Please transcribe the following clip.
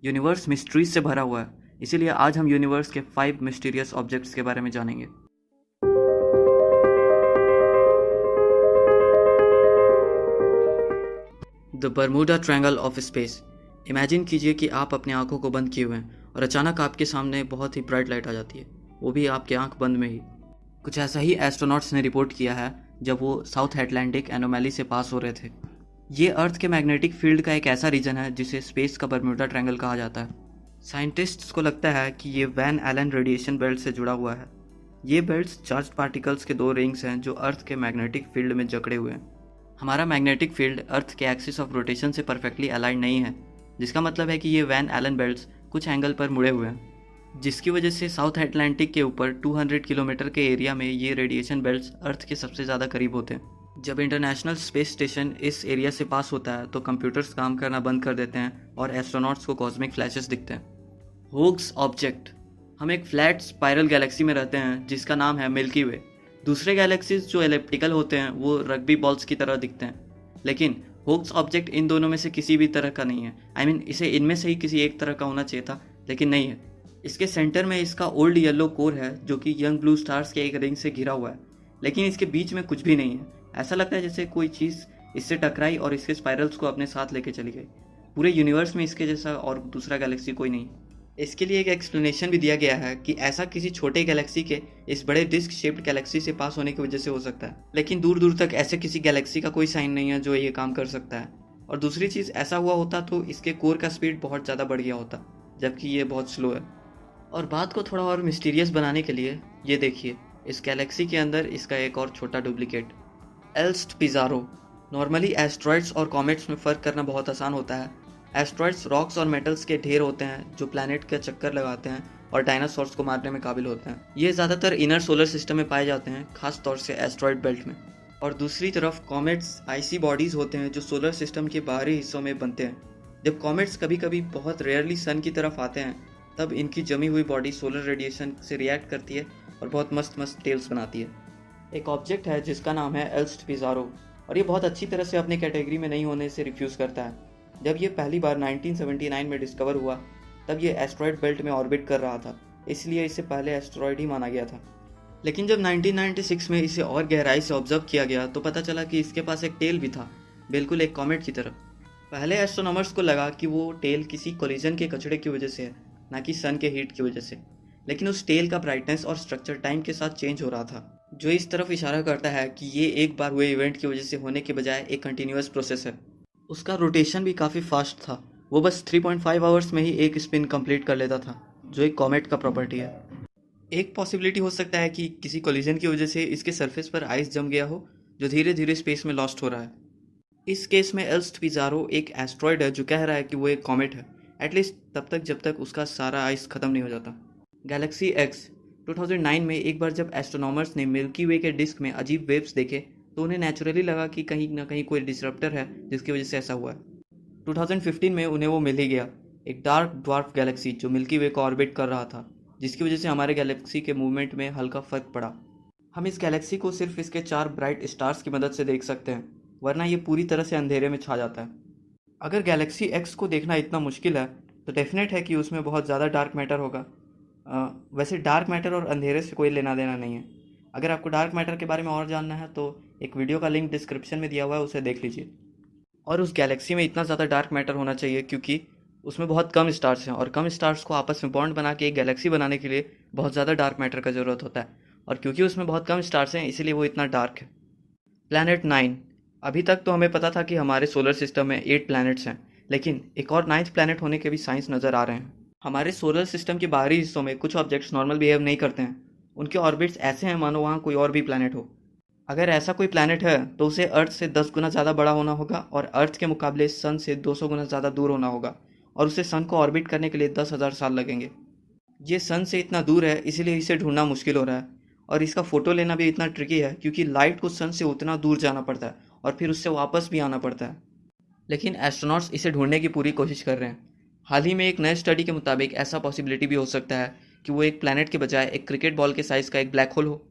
Universe mysteries से भरा हुआ है, इसीलिए आज हम यूनिवर्स के 5 मिस्टीरियस ऑब्जेक्ट्स के बारे में जानेंगे। The Bermuda triangle of space. Imagine कीजिए कि आप अपनी आंखों को बंद किए हुए हैं और अचानक आपके सामने बहुत ही ब्राइट लाइट आ जाती है, वो भी आपकी आंख बंद में ही। कुछ ऐसा ही एस्ट्रोनॉट्स ने रिपोर्ट किया है जब वो साउथ एटलांटिक एनोमैली से पास हो रहे थे। ये अर्थ के मैग्नेटिक फील्ड का एक ऐसा रीजन है जिसे स्पेस का बर्मुडा ट्रायंगल कहा जाता है। साइंटिस्ट्स को लगता है कि ये वैन एलन रेडिएशन बेल्ट से जुड़ा हुआ है। ये बेल्ट्स चार्ज्ड पार्टिकल्स के 2 रिंग्स हैं जो अर्थ के मैग्नेटिक फील्ड में जकड़े हुए हैं। हमारा मैग्नेटिक फील्ड अर्थ के एक्सिस ऑफ रोटेशन से परफेक्टली अलाइन नहीं है, जिसका मतलब है कि ये वैन एलन बेल्ट्स कुछ एंगल पर मुड़े हुए हैं, जिसकी वजह से साउथ अटलांटिक के ऊपर 200 किलोमीटर के एरिया में ये रेडिएशन बेल्ट्स अर्थ के सबसे ज़्यादा करीब होते हैं। जब इंटरनेशनल स्पेस स्टेशन इस एरिया से पास होता है तो कंप्यूटर्स काम करना बंद कर देते हैं और एस्ट्रोनॉट्स को कॉस्मिक फ्लैशेस दिखते हैं। होग्स ऑब्जेक्ट। हम एक फ्लैट स्पाइरल गैलेक्सी में रहते हैं जिसका नाम है मिल्की वे। दूसरे गैलेक्सीज जो एलिप्टिकल होते हैं वो रग्बी बॉल्स की तरह दिखते हैं, लेकिन होग्स ऑब्जेक्ट इन दोनों में से किसी भी तरह का नहीं है। इसे इनमें से ही किसी एक तरह का होना चाहिए था, लेकिन नहीं है। इसके सेंटर में इसका ओल्ड येलो कोर है जो कि यंग ब्लू स्टार्स के एक रिंग से घिरा हुआ है, लेकिन इसके बीच में कुछ भी नहीं है। ऐसा लगता है जैसे कोई चीज़ इससे टकराई और इसके स्पाइरल्स को अपने साथ लेके चली गई। पूरे यूनिवर्स में इसके जैसा और दूसरा गैलेक्सी कोई नहीं। इसके लिए एक एक्सप्लेनेशन भी दिया गया है कि ऐसा किसी छोटे गैलेक्सी के इस बड़े डिस्क शेप्ड गैलेक्सी से पास होने की वजह से हो सकता है, लेकिन दूर दूर तक ऐसे किसी गैलेक्सी का कोई साइन नहीं है जो ये काम कर सकता है। और दूसरी चीज़, ऐसा हुआ होता तो इसके कोर का स्पीड बहुत ज़्यादा बढ़ गया होता, जबकि ये बहुत स्लो है। और बात को थोड़ा और मिस्टीरियस बनाने के लिए ये देखिए, इस गैलेक्सी के अंदर इसका एक और छोटा डुप्लीकेट, एल्स्ट पिज़ारो। नॉर्मली एस्ट्रॉइड्स और कॉमेट्स में फ़र्क करना बहुत आसान होता है। एस्ट्रॉइड्स रॉक्स और मेटल्स के ढेर होते हैं जो प्लैनेट का चक्कर लगाते हैं और डायनासोर्स को मारने में काबिल होते हैं। ये ज़्यादातर इनर सोलर सिस्टम में पाए जाते हैं, खास तौर से एस्ट्रॉइड बेल्ट में। और दूसरी तरफ कॉमेट्स आइसी बॉडीज़ होते हैं जो सोलर सिस्टम के बाहरी हिस्सों में बनते हैं। जब कॉमेट्स कभी कभी बहुत रेयरली सन की तरफ आते हैं, तब इनकी जमी हुई बॉडी सोलर रेडिएशन से रिएक्ट करती है और बहुत मस्त मस्त टेल्स बनाती है। एक ऑब्जेक्ट है जिसका नाम है एल्स्ट पिज़ारो, और ये बहुत अच्छी तरह से अपनी कैटेगरी में नहीं होने से रिफ्यूज़ करता है। जब ये पहली बार 1979 में डिस्कवर हुआ, तब ये एस्ट्रॉयड बेल्ट में ऑर्बिट कर रहा था, इसलिए इसे पहले एस्ट्रॉयड ही माना गया था। लेकिन जब 1996 में इसे और गहराई से ऑब्जर्व किया गया तो पता चला कि इसके पास एक टेल भी था, बिल्कुल एक कॉमेट की तरह। पहले एस्ट्रोनॉमर्स को लगा कि वो टेल किसी कोलिजन के कचड़े की वजह से है, ना कि सन के हीट की वजह से। लेकिन उस टेल का ब्राइटनेस और स्ट्रक्चर टाइम के साथ चेंज हो रहा था, जो इस तरफ इशारा करता है कि ये एक बार हुए इवेंट की वजह से होने के बजाय एक कंटिन्यूअस प्रोसेस है। उसका रोटेशन भी काफ़ी फास्ट था, वो बस 3.5 आवर्स में ही एक स्पिन कंप्लीट कर लेता था, जो एक कॉमेट का प्रॉपर्टी है। एक पॉसिबिलिटी हो सकता है कि किसी कोलिजन की वजह से इसके सरफेस पर आइस जम गया हो, जो धीरे धीरे स्पेस में लॉस्ट हो रहा है। इस केस में एल्स्ट पिज़ारो एक एस्ट्रॉयड है जो कह रहा है कि वो एक कॉमेट है, एटलीस्ट तब तक जब तक उसका सारा आइस ख़त्म नहीं हो जाता। Galaxy x. 2009 में एक बार जब एस्ट्रोनॉमर्स ने मिल्की वे के डिस्क में अजीब वेव्स देखे तो उन्हें नेचुरली लगा कि कहीं ना कहीं कोई डिसरप्टर है जिसकी वजह से ऐसा हुआ है। 2015 में उन्हें वो मिल ही गया, एक डार्क ड्वार्फ गैलेक्सी जो मिल्की वे को ऑर्बिट कर रहा था, जिसकी वजह से हमारे गैलेक्सी के मूवमेंट में हल्का फ़र्क पड़ा। हम इस गैलेक्सी को सिर्फ इसके 4 ब्राइट स्टार्स की मदद से देख सकते हैं, वरना ये पूरी तरह से अंधेरे में छा जाता है। अगर गैलेक्सी एक्स को देखना इतना मुश्किल है तो डेफिनेट है कि उसमें बहुत ज़्यादा डार्क मैटर होगा। वैसे डार्क मैटर और अंधेरे से कोई लेना देना नहीं है। अगर आपको डार्क मैटर के बारे में और जानना है तो एक वीडियो का लिंक डिस्क्रिप्शन में दिया हुआ है, उसे देख लीजिए। और उस गैलेक्सी में इतना ज़्यादा डार्क मैटर होना चाहिए क्योंकि उसमें बहुत कम स्टार्स हैं, और कम स्टार्स को आपस में बॉन्ड बना के एक गैलेक्सी बनाने के लिए बहुत ज़्यादा डार्क मैटर का ज़रूरत होता है, और क्योंकि उसमें बहुत कम स्टार्स हैं इसीलिए वो इतना डार्क है। प्लैनेट 9। अभी तक तो हमें पता था कि हमारे सोलर सिस्टम में 8 प्लैनेट्स हैं, लेकिन एक और 9th प्लैनेट होने के भी साइंस नज़र आ रहे हैं। हमारे सोलर सिस्टम के बाहरी हिस्सों में कुछ ऑब्जेक्ट्स नॉर्मल बिहेव नहीं करते हैं, उनके ऑर्बिट्स ऐसे हैं मानो वहाँ कोई और भी प्लैनेट हो। अगर ऐसा कोई प्लैनेट है तो उसे अर्थ से 10 गुना ज़्यादा बड़ा होना होगा और अर्थ के मुकाबले सन से 200 गुना ज़्यादा दूर होना होगा, और उसे सन को ऑर्बिट करने के लिए 10,000 साल लगेंगे। ये सन से इतना दूर है इसीलिए इसे ढूंढना मुश्किल हो रहा है, और इसका फ़ोटो लेना भी इतना ट्रिकी है क्योंकि लाइट को सन से उतना दूर जाना पड़ता है और फिर उससे वापस भी आना पड़ता है। लेकिन एस्ट्रोनॉट्स इसे ढूंढने की पूरी कोशिश कर रहे हैं। हाल ही में एक नए स्टडी के मुताबिक ऐसा पॉसिबिलिटी भी हो सकता है कि वो एक प्लैनेट के बजाय एक क्रिकेट बॉल के साइज़ का एक ब्लैक होल हो।